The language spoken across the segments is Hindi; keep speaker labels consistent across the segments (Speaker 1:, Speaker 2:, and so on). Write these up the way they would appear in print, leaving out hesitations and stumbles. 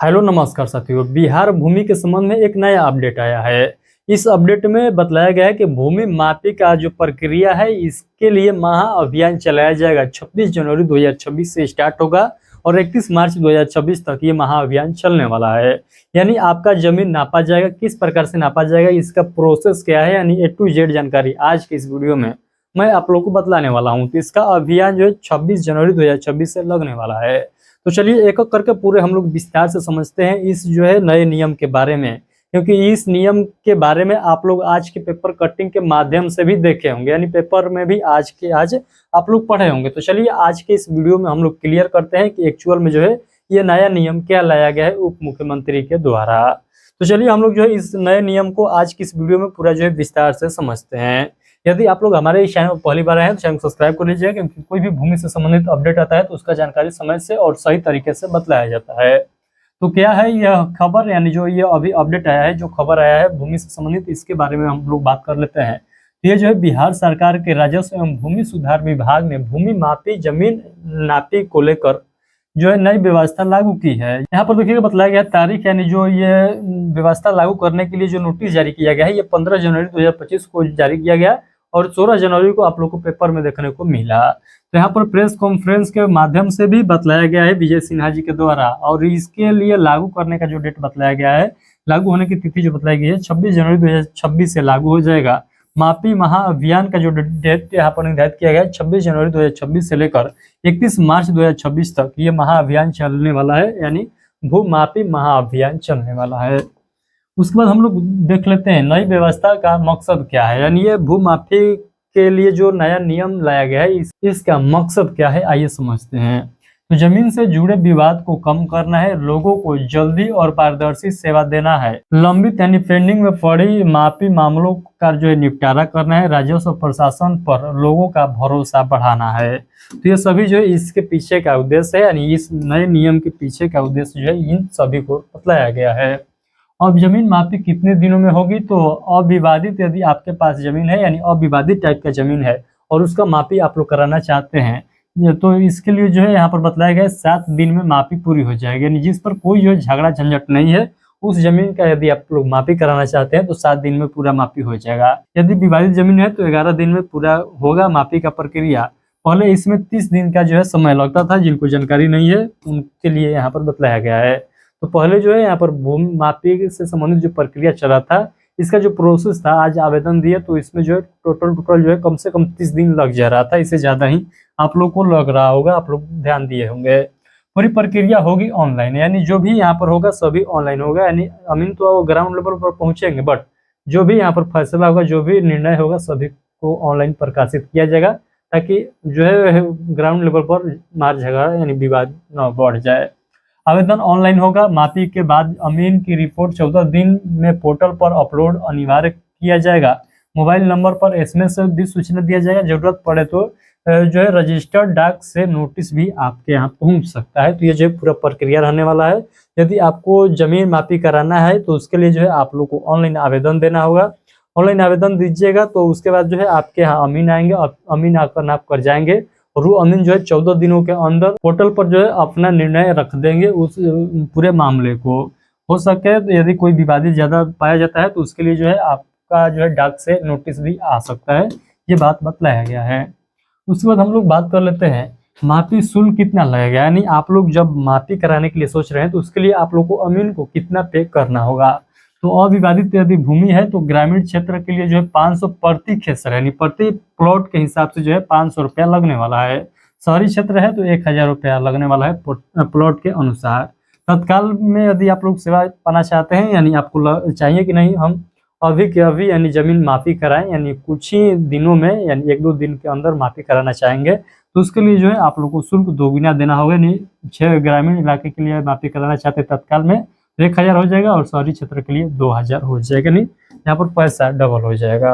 Speaker 1: हेलो नमस्कार साथियों। बिहार भूमि के संबंध में एक नया अपडेट आया है। इस अपडेट में बतलाया गया है कि भूमि मापी का जो प्रक्रिया है इसके लिए महाअभियान चलाया जाएगा। 26 जनवरी 2026 से स्टार्ट होगा और 31 मार्च 2026 तक ये महाअभियान चलने वाला है। यानी आपका जमीन नापा जाएगा, किस प्रकार से नापा जाएगा, इसका प्रोसेस क्या है, यानी A to Z जानकारी आज के इस वीडियो में मैं आप लोगों को बतलाने वाला हूँ। तो इसका अभियान जो है 26 जनवरी 2026 से लगने वाला है। तो चलिए एक एक करके पूरे हम लोग विस्तार से समझते हैं इस जो है नए नियम के बारे में, क्योंकि इस नियम के बारे में आप लोग आज के पेपर कटिंग के माध्यम से भी देखे होंगे, यानी पेपर में भी आज आप लोग पढ़े होंगे। तो चलिए आज के इस वीडियो में हम लोग क्लियर करते हैं कि एक्चुअल में जो है ये नया नियम क्या लाया गया है उप मुख्यमंत्री के द्वारा। तो चलिए हम लोग जो है इस नए नियम को आज की इस वीडियो में पूरा जो है विस्तार से समझते हैं। यदि आप लोग हमारे इस चैनल पर पहली बार आए हैं तो चैनल को सब्सक्राइब कर लीजिएगा, क्योंकि कोई भी भूमि से संबंधित अपडेट आता है तो उसका जानकारी समय से और सही तरीके से बतलाया जाता है। तो क्या है यह खबर, यानी जो ये अभी अपडेट आया है, जो खबर आया है भूमि से संबंधित, इसके बारे में हम लोग बात कर लेते हैं। ये जो है बिहार सरकार के राजस्व एवं भूमि सुधार विभाग ने भूमि मापी जमीन नापी को लेकर जो है नई व्यवस्था लागू की है। यहाँ पर देखिए बतलाया गया तारीख, यानी जो ये व्यवस्था लागू करने के लिए जो नोटिस जारी किया गया है ये 15 जनवरी 2025 को जारी किया गया और 16 जनवरी को आप लोग को पेपर में देखने को मिला। तो यहाँ पर प्रेस कॉन्फ्रेंस के माध्यम से भी बतलाया गया है विजय सिन्हा जी के द्वारा, और इसके लिए लागू करने का जो डेट बतलाया गया है, लागू होने की तिथि जो बताई गई है 26 जनवरी 2026 से लागू हो जाएगा। मापी महाअभियान का जो डेट यहाँ पर निर्धारित किया गया है 26 जनवरी 2026 से लेकर 31 मार्च 2026 तक ये महाअभियान चलने वाला है, यानी भू मापी महाअभियान चलने वाला है। उसके बाद हम लोग देख लेते हैं नई व्यवस्था का मकसद क्या है, यानी ये भू माफी के लिए जो नया नियम लाया गया है इसका मकसद क्या है, आइए समझते हैं। तो जमीन से जुड़े विवाद को कम करना है, लोगों को जल्दी और पारदर्शी सेवा देना है, लंबित यानी पेंडिंग में पड़ी मापी मामलों का जो है निपटारा करना है, राजस्व प्रशासन पर लोगों का भरोसा बढ़ाना है। तो ये सभी जो है इसके पीछे का उद्देश्य है, यानी इस नए नियम के पीछे का उद्देश्य जो है इन सभी को बतलाया गया है। अब जमीन मापी कितने दिनों में होगी, तो अविवादित, यदि आपके पास जमीन है यानी अविवादित टाइप का जमीन है और उसका मापी आप लोग कराना चाहते हैं तो इसके लिए जो है यहाँ पर बताया गया है 7 दिन में मापी पूरी हो जाएगी, यानी जिस पर कोई जो झगड़ा झंझट नहीं है उस जमीन का यदि आप लोग मापी कराना चाहते हैं तो 7 दिन में पूरा मापी हो जाएगा। यदि विवादित जमीन है तो 11 दिन में पूरा होगा मापी का प्रक्रिया। पहले इसमें 30 दिन का जो है समय लगता था, जिनको जानकारी नहीं है उनके लिए यहाँ पर बतलाया गया है। तो पहले जो है यहाँ पर भूमि मापी से संबंधित जो प्रक्रिया चला था, इसका जो प्रोसेस था, आज आवेदन दिए तो इसमें जो है टोटल जो है कम से कम 30 दिन लग जा रहा था, इससे ज़्यादा ही आप लोग को लग रहा होगा, आप लोग ध्यान दिए होंगे। पूरी प्रक्रिया होगी ऑनलाइन, यानी जो भी यहाँ पर होगा सभी ऑनलाइन होगा, यानी अमीन तो ग्राउंड लेवल पर पहुँचेंगे, बट जो भी यहाँ पर फैसला होगा, जो भी निर्णय होगा सभी को ऑनलाइन प्रकाशित किया जाएगा, ताकि जो है ग्राउंड लेवल पर मार झगड़ा यानी विवाद न बढ़ जाए। आवेदन ऑनलाइन होगा। मापी के बाद अमीन की रिपोर्ट 14 दिन में पोर्टल पर अपलोड अनिवार्य किया जाएगा। मोबाइल नंबर पर SMS से भी सूचना दिया जाएगा। जरूरत पड़े तो जो है रजिस्टर्ड डाक से नोटिस भी आपके यहाँ पहुँच सकता है। तो ये जो है पूरा प्रक्रिया रहने वाला है। यदि आपको जमीन मापी कराना है तो उसके लिए जो है आप लोग को ऑनलाइन आवेदन देना होगा। ऑनलाइन आवेदन दीजिएगा तो उसके बाद जो है आपके यहाँ अमीन आएंगे, अमीन आकर नाप कर जाएंगे और वो अमीन जो है 14 दिनों के अंदर पोर्टल पर जो है अपना निर्णय रख देंगे उस पूरे मामले को। हो सके तो यदि कोई विवादित ज़्यादा पाया जाता है तो उसके लिए जो है आपका जो है डाक से नोटिस भी आ सकता है, ये बात बतलाया गया है। उसके बाद हम लोग बात कर लेते हैं मापी शुल्क कितना लगेगा, यानी आप लोग जब मापी कराने के लिए सोच रहे हैं तो उसके लिए आप लोग को अमीन को कितना पे करना होगा। तो अविवादित यदि भूमि है तो ग्रामीण क्षेत्र के लिए जो है 500 प्रति खेसर, यानी प्रति प्लॉट के हिसाब से जो है 500 रुपया लगने वाला है। शहरी क्षेत्र है तो 1000 रुपया लगने वाला है प्लॉट के अनुसार। तत्काल में यदि आप लोग सेवा पाना चाहते हैं, यानी आपको चाहिए कि नहीं हम अभी के अभी यानी जमीन मापी कराएं, यानी कुछ ही दिनों में यानी 1-2 दिन के अंदर मापी कराना चाहेंगे तो उसके लिए जो है आप लोग को शुल्क 2 गुना देना होगा। यानी 6 ग्रामीण इलाके के लिए मापी कराना चाहते हैं तत्काल में 1000 हो जाएगा और शहरी क्षेत्र के लिए 2000 हो जाएगा, नहीं यहाँ पर पैसा डबल हो जाएगा।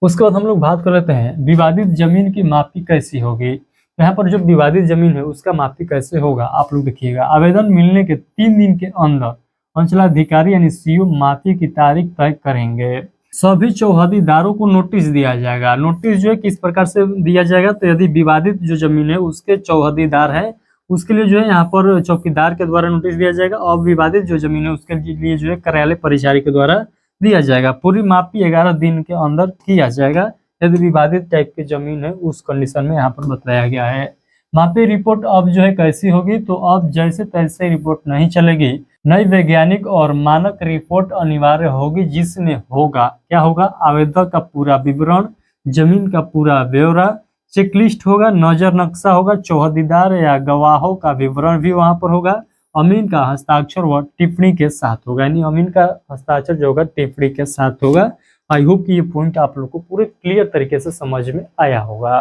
Speaker 1: उसके बाद हम लोग बात कर लेते हैं विवादित जमीन की मापी कैसी होगी। तो यहाँ पर जो विवादित जमीन है उसका मापी कैसे होगा आप लोग देखिएगा। आवेदन मिलने के 3 दिन के अंदर अंचलाधिकारी यानी CO मापी की तारीख तय करेंगे। सभी चौहदीदारों को नोटिस दिया जाएगा। नोटिस जो है किस प्रकार से दिया जाएगा, तो यदि विवादित जो जमीन है उसके चौहदीदार है उसके लिए जो है यहाँ पर चौकीदार के द्वारा नोटिस दिया जाएगा। अविवादित जो जमीन है उसके लिए जो है कार्यालय परिचारी के द्वारा दिया जाएगा। पूरी मापी 11 दिन के अंदर किया जाएगा। यदि विवादित टाइप की जमीन है उस कंडीशन में यहाँ पर बताया गया है। मापी रिपोर्ट अब जो है कैसी होगी, तो अब जैसे तैसे रिपोर्ट नहीं चलेगी, नई वैज्ञानिक और मानक रिपोर्ट अनिवार्य होगी, जिसमें होगा क्या होगा, आवेदक का पूरा विवरण, जमीन का पूरा ब्यौरा, चेकलिस्ट होगा, नजर नक्शा होगा, चौहदीदार या गवाहों का विवरण भी वहां पर होगा, अमीन का हस्ताक्षर व टिप्पणी के साथ होगा। यानी अमीन का हस्ताक्षर जो होगा टिप्पणी के साथ होगा। आई होप कि ये पॉइंट आप लोग को पूरे क्लियर तरीके से समझ में आया होगा।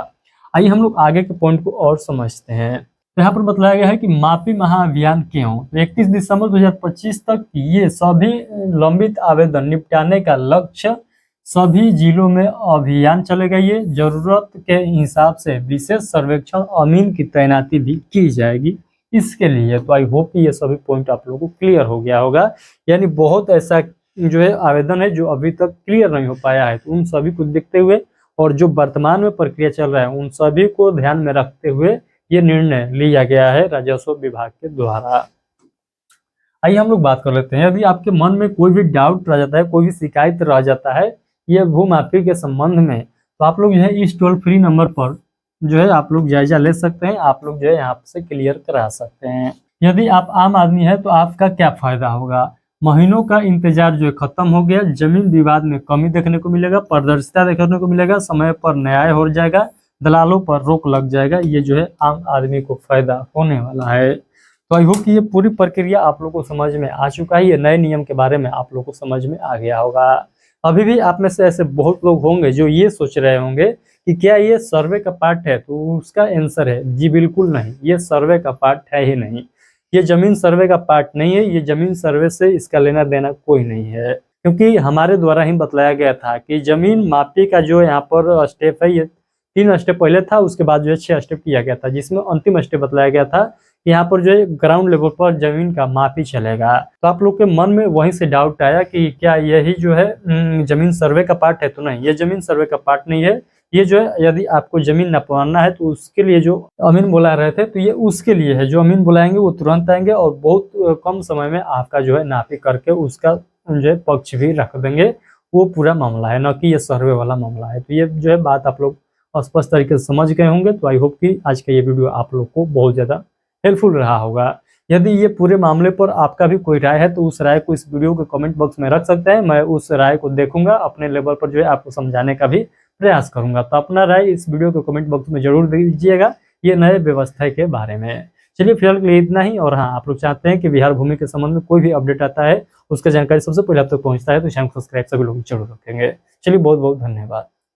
Speaker 1: आइए हम लोग आगे के पॉइंट को और समझते हैं। तो यहाँ पर बताया गया है कि मापी महाअभियान क्यों। तो 31 दिसंबर 2025 तक ये सभी लंबित आवेदन निपटाने का लक्ष्य, सभी जिलों में अभियान चलेगा। ये जरूरत के हिसाब से विशेष सर्वेक्षण अमीन की तैनाती भी की जाएगी इसके लिए। तो आई होप कि ये सभी पॉइंट आप लोगों को क्लियर हो गया होगा। यानी बहुत ऐसा जो है आवेदन है जो अभी तक क्लियर नहीं हो पाया है, तो उन सभी को देखते हुए और जो वर्तमान में प्रक्रिया चल रहा है उन सभी को ध्यान में रखते हुए ये निर्णय लिया गया है राजस्व विभाग के द्वारा। आइए हम लोग बात कर लेते हैं। यदि आपके मन में कोई भी डाउट रह जाता है, कोई भी शिकायत रह जाता है ये भूमाफी के संबंध में, तो आप लोग जो है इस टोल फ्री नंबर पर जो है आप लोग जायजा ले सकते हैं। आप लोग जो है यहाँ से क्लियर करा सकते हैं। यदि आप आम आदमी है तो आपका क्या फायदा होगा, महीनों का इंतजार जो है खत्म हो गया, जमीन विवाद में कमी देखने को मिलेगा, पारदर्शिता देखने को मिलेगा, समय पर न्याय हो जाएगा, दलालों पर रोक लग जाएगा। ये जो है आम आदमी को फायदा होने वाला है। तो आई होप कि ये पूरी प्रक्रिया आप लोग को समझ में आ चुका है। ये नए नियम के बारे में आप लोग को समझ में आ गया होगा। अभी भी आप में से ऐसे बहुत लोग होंगे जो ये सोच रहे होंगे कि क्या ये सर्वे का पार्ट है, तो उसका आंसर है जी बिल्कुल नहीं, ये सर्वे का पार्ट है ही नहीं। ये जमीन सर्वे का पार्ट नहीं है। ये जमीन सर्वे से इसका लेना देना कोई नहीं है, क्योंकि हमारे द्वारा ही बतलाया गया था कि जमीन मापी का जो यहाँ पर स्टेप है ये 3 स्टेप पहले था, उसके बाद जो है 6 स्टेप किया गया था, जिसमें अंतिम स्टेप बतलाया गया था कि यहाँ पर जो है ग्राउंड लेवल पर जमीन का मापी चलेगा। तो आप लोग के मन में वहीं से डाउट आया कि क्या यही जो है जमीन सर्वे का पार्ट है, तो नहीं, ये जमीन सर्वे का पार्ट नहीं है। ये जो है यदि आपको जमीन नपवाना है तो उसके लिए जो अमीन बुला रहे थे तो ये उसके लिए है। जो अमीन बुलाएंगे वो तुरंत आएंगे और बहुत कम समय में आपका जो है नापी करके उसका जो है पक्ष भी रख देंगे। वो पूरा मामला है, न कि ये सर्वे वाला मामला है। तो ये जो है बात आप लोग स्पष्ट तरीके से समझ गए होंगे। तो आई होप कि आज का ये वीडियो आप लोग को बहुत ज़्यादा हेल्पफुल रहा होगा। यदि ये पूरे मामले पर आपका भी कोई राय है तो उस राय को इस वीडियो के कमेंट बॉक्स में रख सकते हैं। मैं उस राय को देखूंगा, अपने लेवल पर जो है आपको समझाने का भी प्रयास करूंगा। तो अपना राय इस वीडियो के कमेंट बॉक्स में जरूर दीजिएगा ये नए व्यवस्था के बारे में। चलिए फिलहाल के लिए इतना ही। और हाँ, आप लोग चाहते हैं कि बिहार भूमि के संबंध में कोई भी अपडेट आता है उसका जानकारी सबसे पहले आप तक पहुंचता है तो चैनल को सब्सक्राइब सभी लोग जरूर रखेंगे। चलिए बहुत बहुत धन्यवाद।